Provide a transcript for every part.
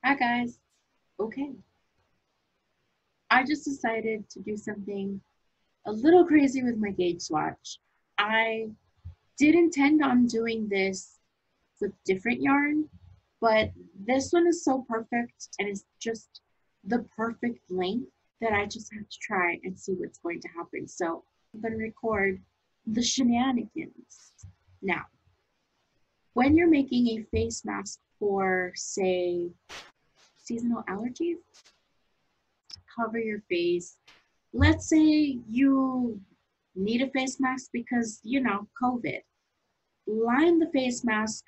Hi guys. Okay. I just decided to do something a little crazy with my gauge swatch. I did intend on doing this with different yarn, but this one is so perfect and it's just the perfect length that I just have to try and see what's going to happen. So I'm going to record the shenanigans. Now, when you're making a face mask for, say, seasonal allergies, cover your face. Let's say you need a face mask because, COVID. Line the face mask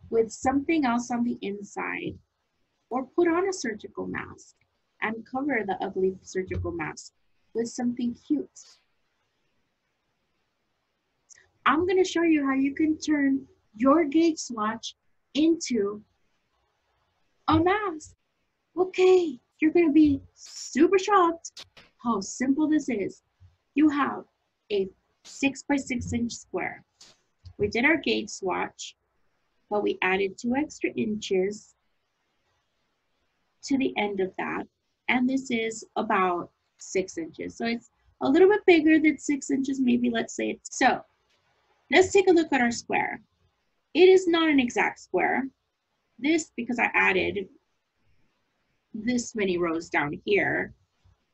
with something else on the inside or put on a surgical mask and cover the ugly surgical mask with something cute. I'm going to show you how you can turn your gauge swatch into a mask. Okay, you're going to be super shocked how simple this is. You have a 6 by 6 inch square. We did our gauge swatch, but we added 2 extra inches to the end of that. And this is about 6 inches. So it's a little bit bigger than 6 inches, maybe let's say it's. So let's take a look at our square. It is not an exact square. This, because I added this many rows down here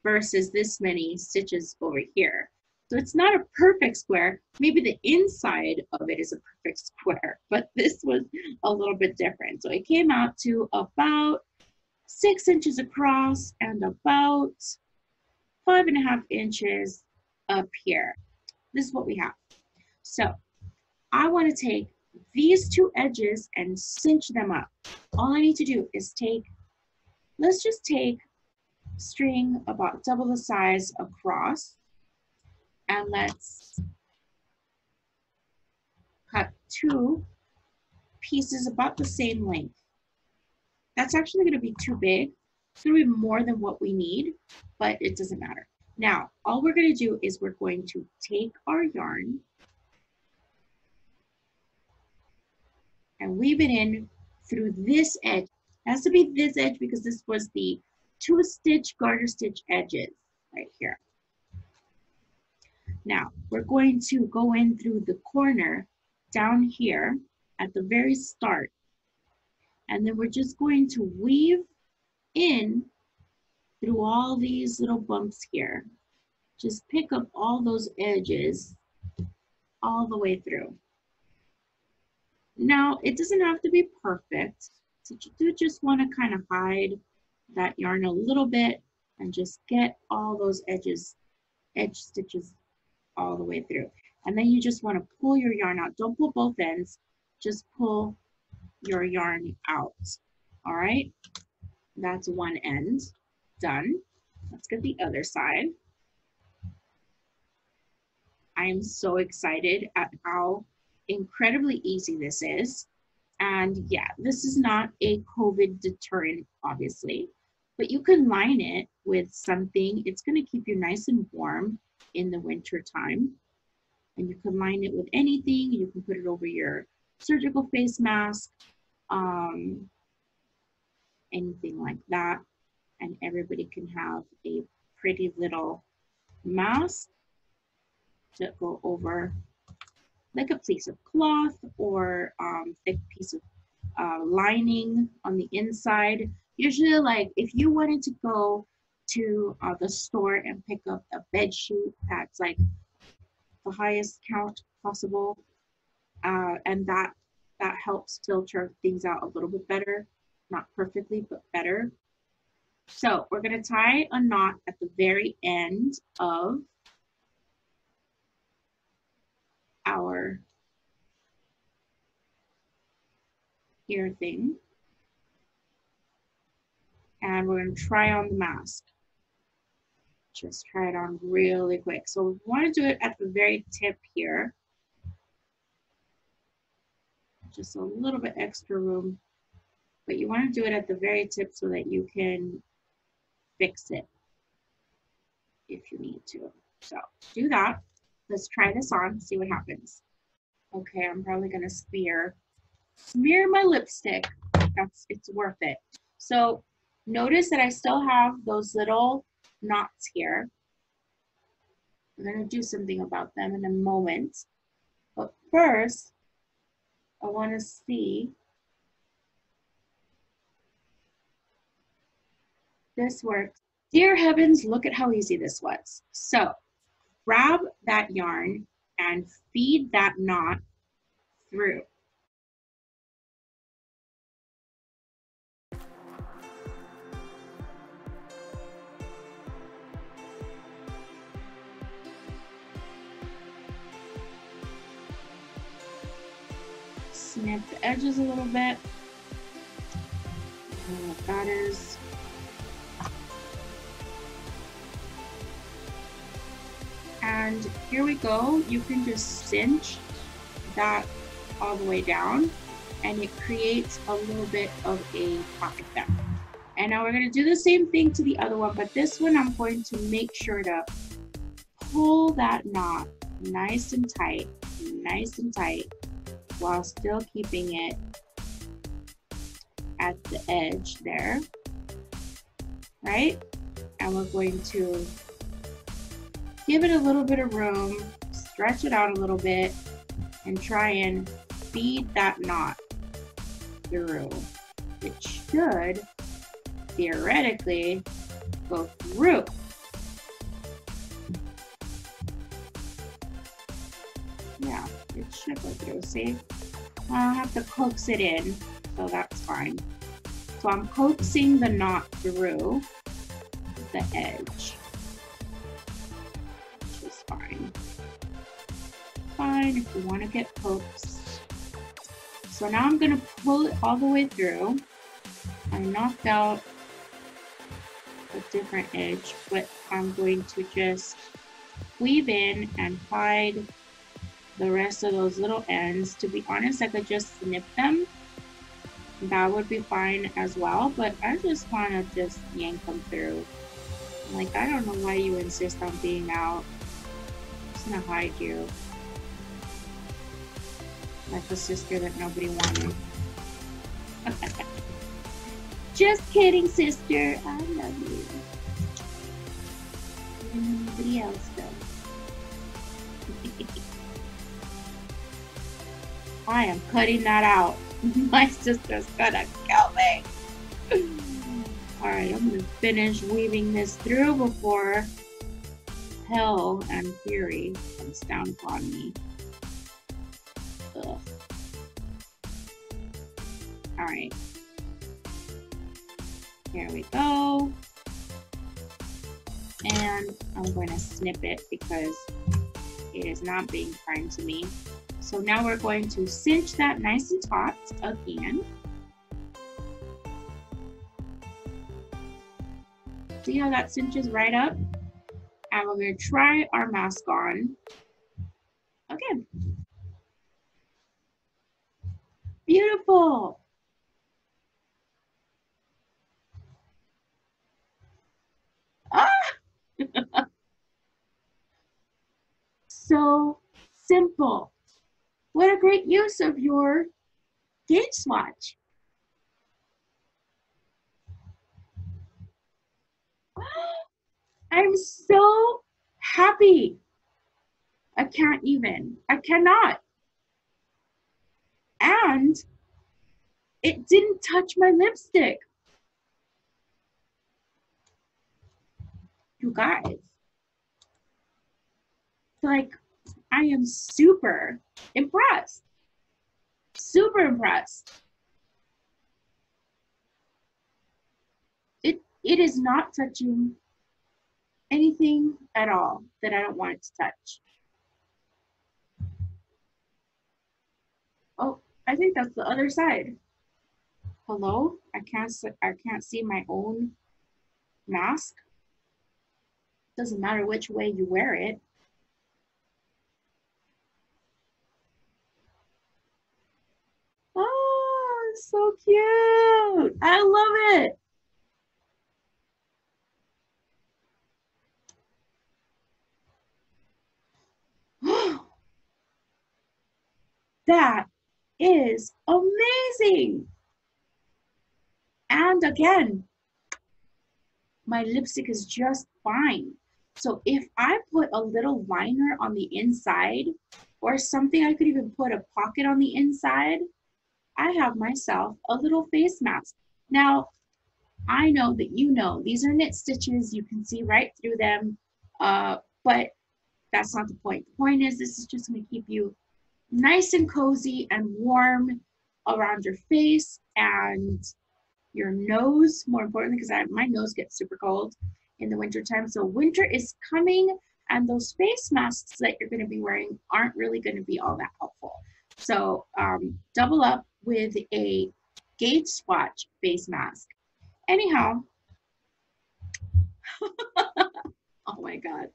versus this many stitches over here. So it's not a perfect square. Maybe the inside of it is a perfect square, but this was a little bit different. So it came out to about 6 inches across and about 5.5 inches up here. This is what we have. So I want to take these two edges and cinch them up. All I need to do is let's just take string about double the size across, and let's cut 2 pieces about the same length. That's actually going to be too big. It's going to be more than what we need, but it doesn't matter. Now, all we're going to do is we're going to take our yarn and weave it in through this edge. It has to be this edge because this was the 2-stitch garter stitch edges right here. Now, we're going to go in through the corner down here at the very start. And then we're just going to weave in through all these little bumps here. Just pick up all those edges all the way through. Now, it doesn't have to be perfect. So you do just want to kind of hide that yarn a little bit and just get all those edge stitches all the way through. And then you just want to pull your yarn out. Don't pull both ends, just pull your yarn out. All right, that's one end done. Let's get the other side. I am so excited at how incredibly easy this is. And yeah, this is not a COVID deterrent, obviously, but you can line it with something. It's going to keep you nice and warm in the winter time. And you can line it with anything. You can put it over your surgical face mask, anything like that. And everybody can have a pretty little mask to go over like a piece of cloth or thick piece of lining on the inside. Usually, like if you wanted to go to the store and pick up a bed sheet that's like the highest count possible, and that helps filter things out a little bit better, not perfectly, but better. So we're going to tie a knot at the very end of our ear thing. And we're going to try on the mask. Just try it on really quick. So we want to do it at the very tip here. Just a little bit extra room. But you want to do it at the very tip so that you can fix it if you need to. So do that. Let's try this on, see what happens. Okay, I'm probably going to smear my lipstick it's worth it. So notice that I still have those little knots here. I'm going to do something about them in a moment. But first, I want to see this works. Dear heavens, look at how easy this was. So grab that yarn and feed that knot through. Snip the edges a little bit. What that is. And here we go. You can just cinch that all the way down, and it creates a little bit of a pocket there. And now we're going to do the same thing to the other one, but this one I'm going to make sure to pull that knot nice and tight, while still keeping it at the edge there, right? And we're going to give it a little bit of room, stretch it out a little bit, and try and feed that knot through. It should theoretically go through. Yeah, it should go through. See? I'll have to coax it in, so that's fine. So I'm coaxing the knot through the edge, which is fine. Fine if you want to get coaxed. So now I'm going to pull it all the way through. I knocked out a different edge, but I'm going to just weave in and hide the rest of those little ends. To be honest, I could just snip them. That would be fine as well, but I just want to just yank them through. Like, I don't know why you insist on being out. I'm just gonna hide you. Like the sister that nobody wanted. Just kidding, sister. I love you. And nobody else does. I am cutting that out. My sister's gonna kill me. Alright, I'm gonna finish weaving this through before hell and fury comes down upon me. Ugh. Alright. Here we go. And I'm going to snip it because it is not being kind to me. So now we're going to cinch that nice and taut again. See how that cinches right up? And we're going to try our mask on again. Beautiful. Ah! So simple. What a great use of your gauge swatch. I'm so happy. I can't even. I cannot. And it didn't touch my lipstick. You guys. Like, I am super impressed. Super impressed. It is not touching anything at all that I don't want it to touch. Oh, I think that's the other side. Hello? I can't see my own mask. Doesn't matter which way you wear it. Oh, so cute. I love it. That is amazing. And again, my lipstick is just fine. So if I put a little liner on the inside or something, I could even put a pocket on the inside, I have myself a little face mask. Now, I know that you know these are knit stitches. You can see right through them, but that's not the point. The point is this is just going to keep you nice and cozy and warm around your face and your nose, more importantly, because my nose gets super cold in the winter time. So winter is coming, and those face masks that you're going to be wearing aren't really going to be all that helpful. So double up with a gauge swatch face mask. Anyhow, oh my God,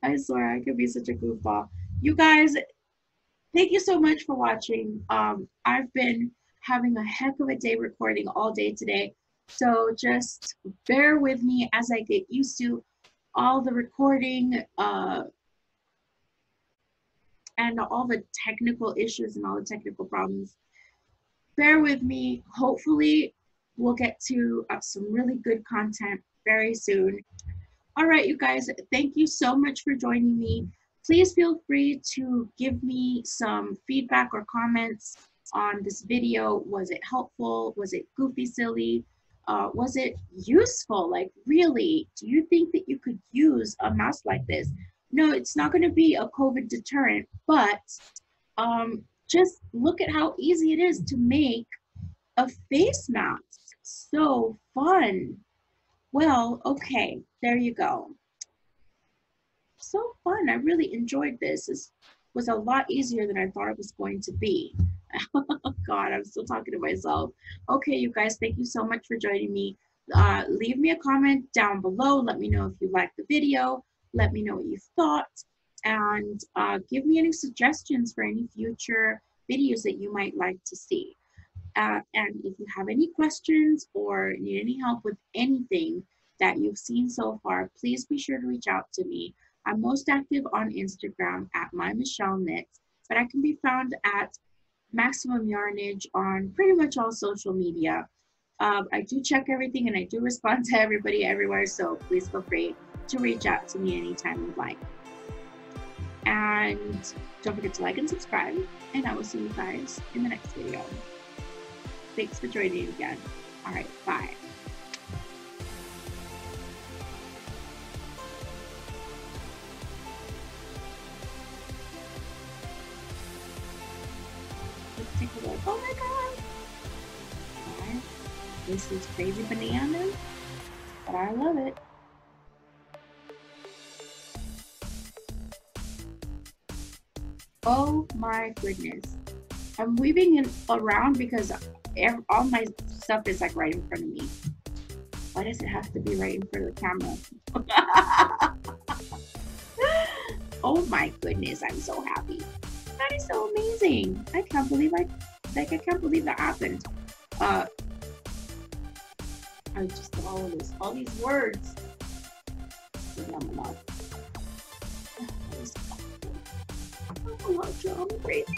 I swear I could be such a goofball. You guys, thank you so much for watching. I've been having a heck of a day recording all day today. So just bear with me as I get used to all the recording and all the technical issues and all the technical problems. Bear with me. Hopefully we'll get to some really good content very soon. All right, you guys, thank you so much for joining me. Please feel free to give me some feedback or comments on this video. Was it helpful? Was it goofy, silly? Was it useful? Like, really, do you think that you could use a mask like this? No, it's not going to be a COVID deterrent, but just look at how easy it is to make a face mask. So fun. Well, okay, there you go. So fun. I really enjoyed this. This was a lot easier than I thought it was going to be. God, I'm still talking to myself. Okay, you guys, thank you so much for joining me. Leave me a comment down below. Let me know if you liked the video. Let me know what you thought. And give me any suggestions for any future videos that you might like to see. And if you have any questions or need any help with anything that you've seen so far, please be sure to reach out to me. I'm most active on Instagram at MyMichelleKnits, but I can be found at MaximumYarnage on pretty much all social media. I do check everything and I do respond to everybody everywhere, so please feel free to reach out to me anytime you'd like. And don't forget to like and subscribe, and I will see you guys in the next video. Thanks for joining again. All right, bye. Let's take a look. Oh my God. All right. This is crazy bananas, but I love it. Oh my goodness. I'm weaving it around because all my stuff is like right in front of me. Why does it have to be right in front of the camera? Oh my goodness, I'm so happy. That is so amazing. I can't believe I can't believe that happened. I just all these words. I'm crazy.